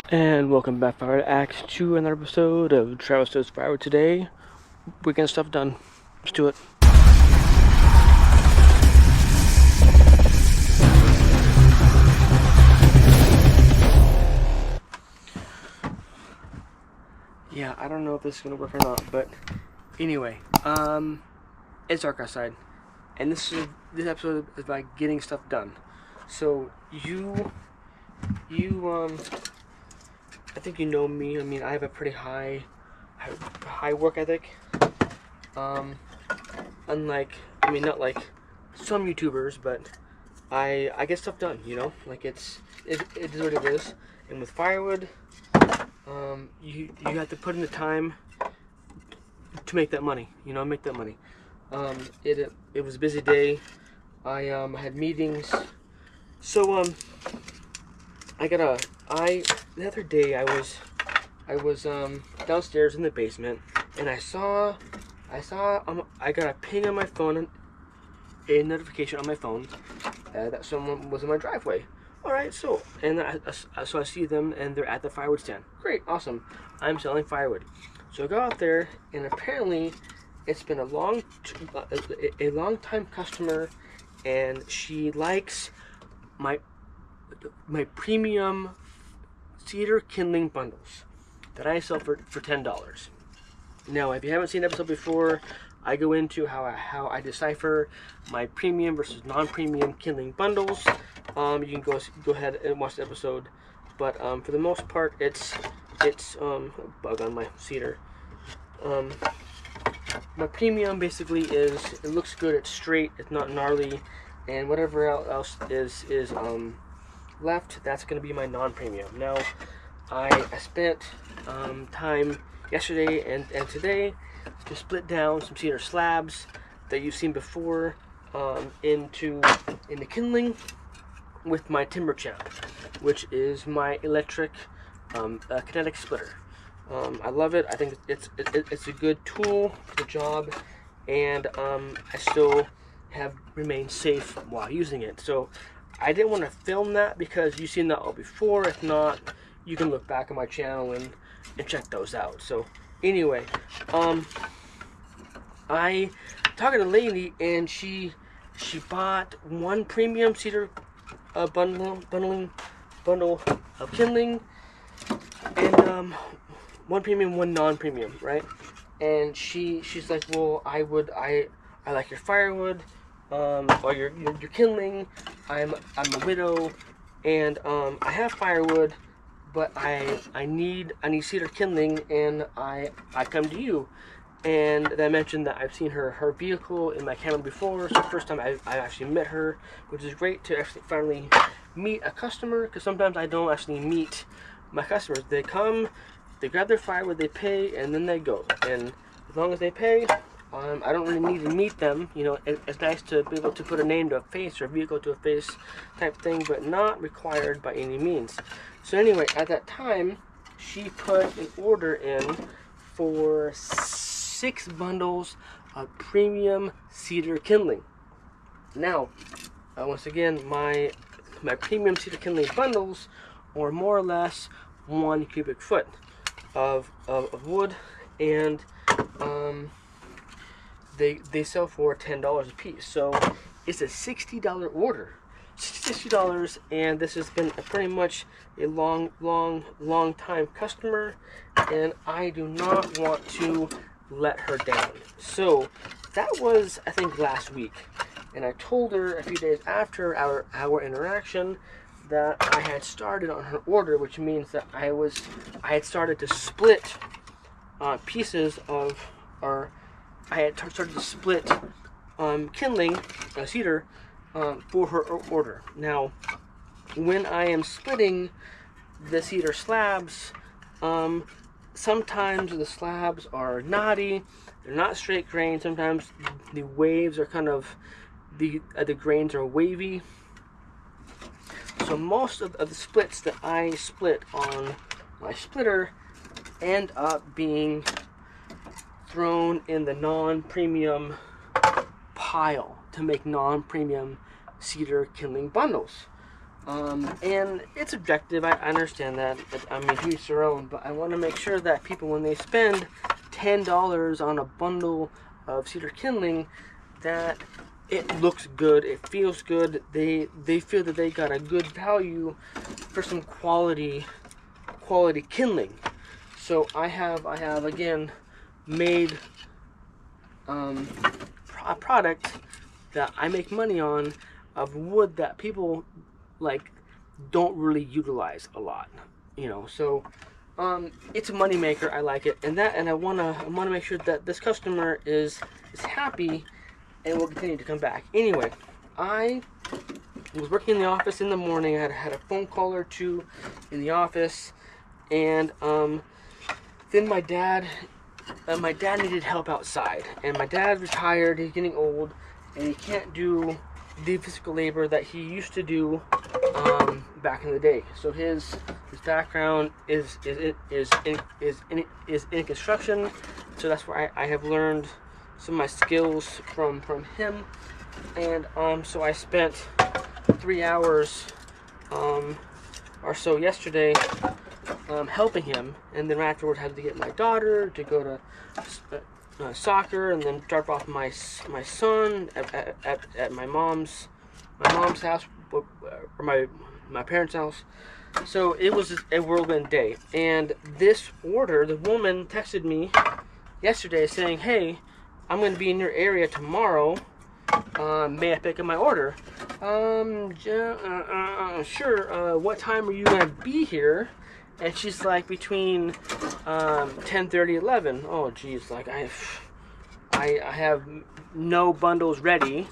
And welcome back, Firewood Acts, to another episode of Travis Does Firewood. Today, we're getting stuff done. Let's do it. Yeah, I don't know if this is gonna work or not, but anyway, it's dark outside, and this episode is about getting stuff done. So I think you know me. I mean, I have a pretty high work ethic. Unlike, I mean, not like some YouTubers, but I get stuff done. You know, like it is what it is. And with Firewood, you have to put in the time to make that money. You know, make that money. It was a busy day. I had meetings. So the other day I was downstairs in the basement, and I got a ping on my phone, a notification on my phone that someone was in my driveway. All right, so I see them, and they're at the firewood stand. Great, awesome. I'm selling firewood. So I go out there, and apparently it's been a long time customer, and she likes my premium cedar kindling bundles that I sell for $10. Now, if you haven't seen the episode before, I go into how I decipher my premium versus non-premium kindling bundles. You can go ahead and watch the episode, but for the most part, it's bug on my cedar. My premium basically is, it looks good, it's straight, it's not gnarly, and whatever else is left, that's going to be my non-premium. Now, I spent time yesterday and today to split down some cedar slabs that you've seen before into kindling with my timber champ, which is my electric kinetic splitter. I love it. I think it's a good tool for the job, and I still have remained safe while using it. So I didn't want to film that because you've seen that all before. If not, you can look back on my channel and check those out. So anyway, I talking to a lady, and she bought one premium cedar bundle of kindling, and one premium, one non-premium, right? And she's like, well, I like your firewood, or your kindling. I'm a widow, and I have firewood, but I need cedar kindling, and I come to you. And I mentioned that I've seen her vehicle in my camera before. So the first time I actually met her, which is great to actually finally meet a customer, because sometimes I don't actually meet my customers. They come, they grab their firewood, they pay, and then they go. And as long as they pay, I don't really need to meet them. You know, it's nice to be able to put a name to a face or a vehicle to a face type thing, but not required by any means. So anyway, at that time, she put an order in for 6 bundles of premium cedar kindling. Now, once again, my premium cedar kindling bundles are more or less 1 cubic foot of wood, and they sell for $10 a piece. So it's a $60 order. $60, and this has been pretty much a long time customer, and I do not want to let her down. So that was, I think, last week, and I told her a few days after our interaction that I had started on her order, which means that I had started to split pieces of, or I had started to split kindling cedar for her order. Now, when I am splitting the cedar slabs, sometimes the slabs are knotty, they're not straight grain. Sometimes the waves are kind of, the grains are wavy. So most of the splits that I split on my splitter end up being thrown in the non-premium pile to make non-premium cedar kindling bundles. And it's objective. I understand that. I mean, to each their own. But I want to make sure that people, when they spend $10 on a bundle of cedar kindling, that it looks good, it feels good. They feel that they got a good value for some quality kindling. So I have again made a product that I make money on, of wood that people like don't really utilize a lot, you know. So it's a money maker. I like it, and I wanna make sure that this customer is happy and will continue to come back. Anyway, I was working in the office in the morning. I had a phone call or two in the office, and then my dad needed help outside, and my dad retired. He's getting old, and he can't do the physical labor that he used to do back in the day. So his background is in construction. So that's where I have learned some of my skills from him. And so I spent 3 hours or so yesterday helping him, and then afterwards I had to get my daughter to go to soccer, and then drop off my son at my mom's house, or my parents' house. So it was a whirlwind day. And this order, the woman texted me yesterday saying, "Hey, I'm going to be in your area tomorrow. May I pick up my order?" Sure. What time are you going to be here? And she's like, between 10:30, 11. Oh, geez, like I have no bundles ready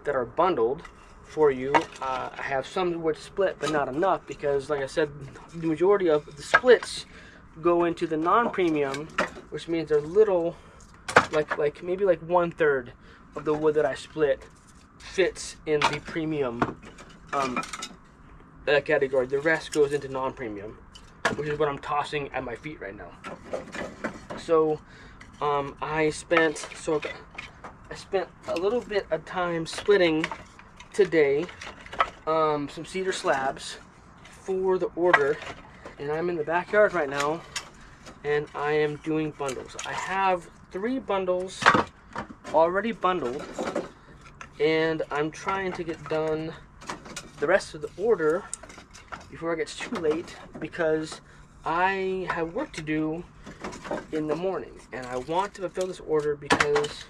that are bundled for you. I have some wood split, but not enough, because, like I said, the majority of the splits go into the non-premium, which means there's little, like maybe like 1/3 of the wood that I split fits in the premium category. The rest goes into non-premium, which is what I'm tossing at my feet right now. So I spent a little bit of time splitting today some cedar slabs for the order, and I'm in the backyard right now, and I am doing bundles. I have 3 bundles already bundled, and I'm trying to get done the rest of the order before it gets too late, because I have work to do in the morning, and I want to fulfill this order because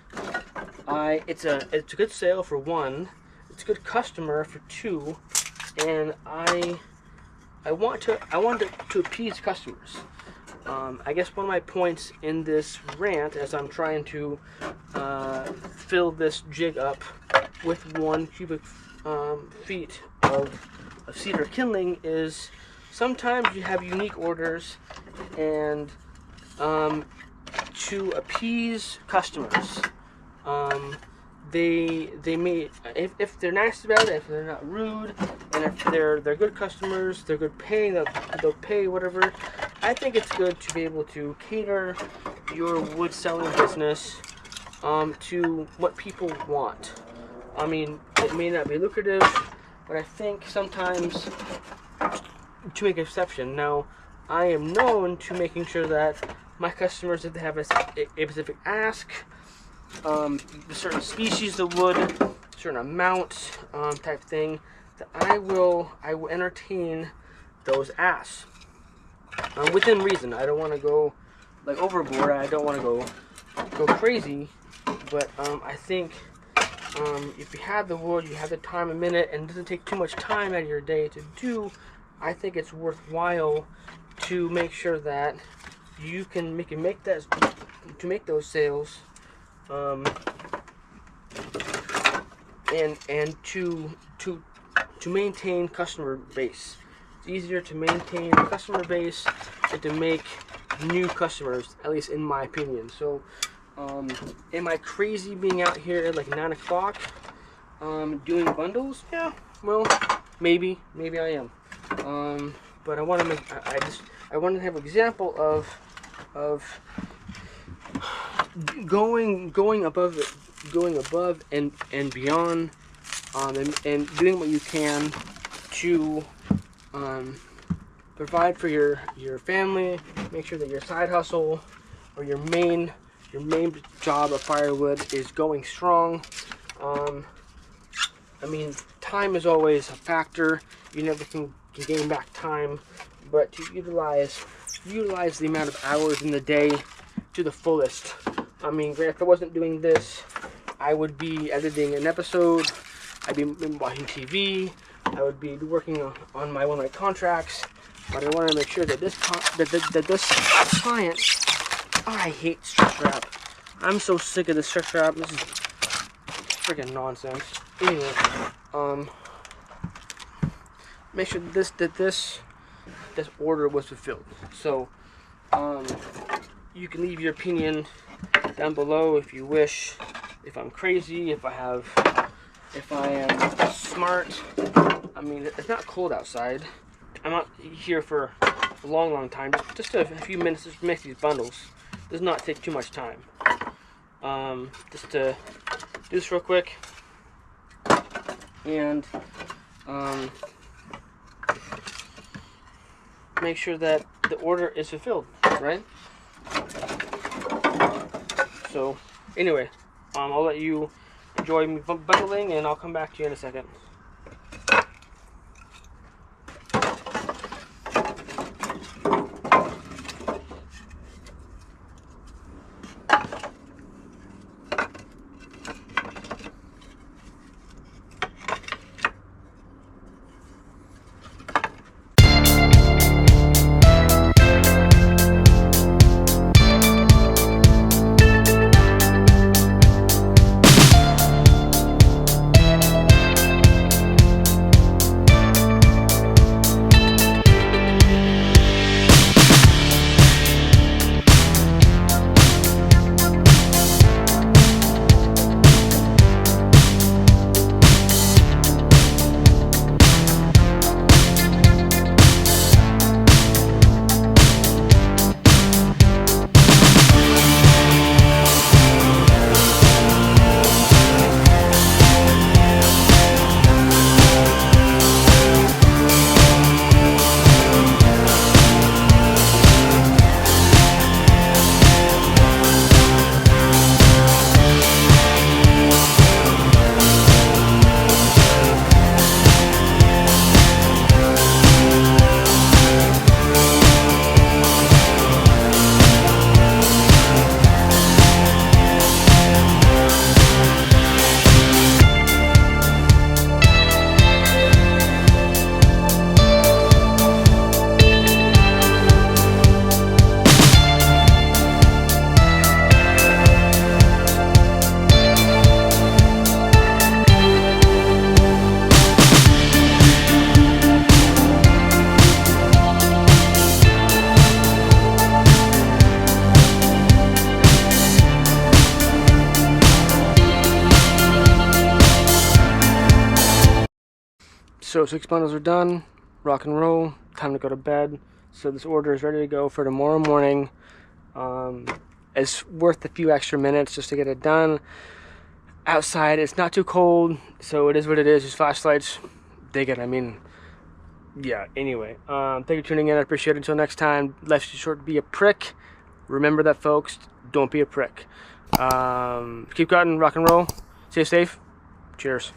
it's a good sale for 1, it's a good customer for 2, and I want to appease customers. I guess one of my points in this rant, as I'm trying to fill this jig up with 1 cubic feet of cedar kindling, is sometimes you have unique orders, and to appease customers, they may, if they're nice about it, if they're not rude, and if they're good customers, they're good paying, they'll pay whatever. I think it's good to be able to cater your wood selling business to what people want. I mean, it may not be lucrative, but I think sometimes to make an exception. Now, I am known to making sure that my customers, if they have a specific ask, a certain species of wood, certain amount type thing, that I will entertain those asks within reason. I don't want to go like overboard. I don't want to go crazy, but I think if you have the wood, you have the time, a minute, and it doesn't take too much time out of your day to do, I think it's worthwhile to make sure that you can make those sales, and to maintain customer base. It's easier to maintain a customer base than to make new customers, at least in my opinion. So am I crazy being out here at like 9 o'clock doing bundles? Yeah, well, maybe I am. But I want to make, I want to have an example of going above and beyond, and doing what you can to provide for your family. Make sure that your side hustle or your main job of Firewood is going strong. I mean, time is always a factor. You never can gain back time, but to utilize the amount of hours in the day to the fullest. I mean, if I wasn't doing this, I would be editing an episode, I'd be watching TV, I would be working on my one-night contracts, but I want to make sure that this client, I hate stretch wrap. I'm so sick of this stretch wrap. This is freaking nonsense. Anyway, make sure that this order was fulfilled. So, you can leave your opinion down below if you wish. If I'm crazy, if I am smart. I mean, it's not cold outside. I'm not here for a long time. Just a few minutes to make these bundles. Does not take too much time. Just to do this real quick. And make sure that the order is fulfilled, right? So, anyway, I'll let you enjoy me bundling, and I'll come back to you in a second. So 6 bundles are done, rock and roll, time to go to bed. So this order is ready to go for tomorrow morning. It's worth a few extra minutes just to get it done. Outside, it's not too cold, so it is what it is. Just flashlights, dig it. I mean, yeah, anyway. Thank you for tuning in. I appreciate it. Until next time, life's too short to be a prick. Remember that, folks. Don't be a prick. Keep cutting, rock and roll. Stay safe. Cheers.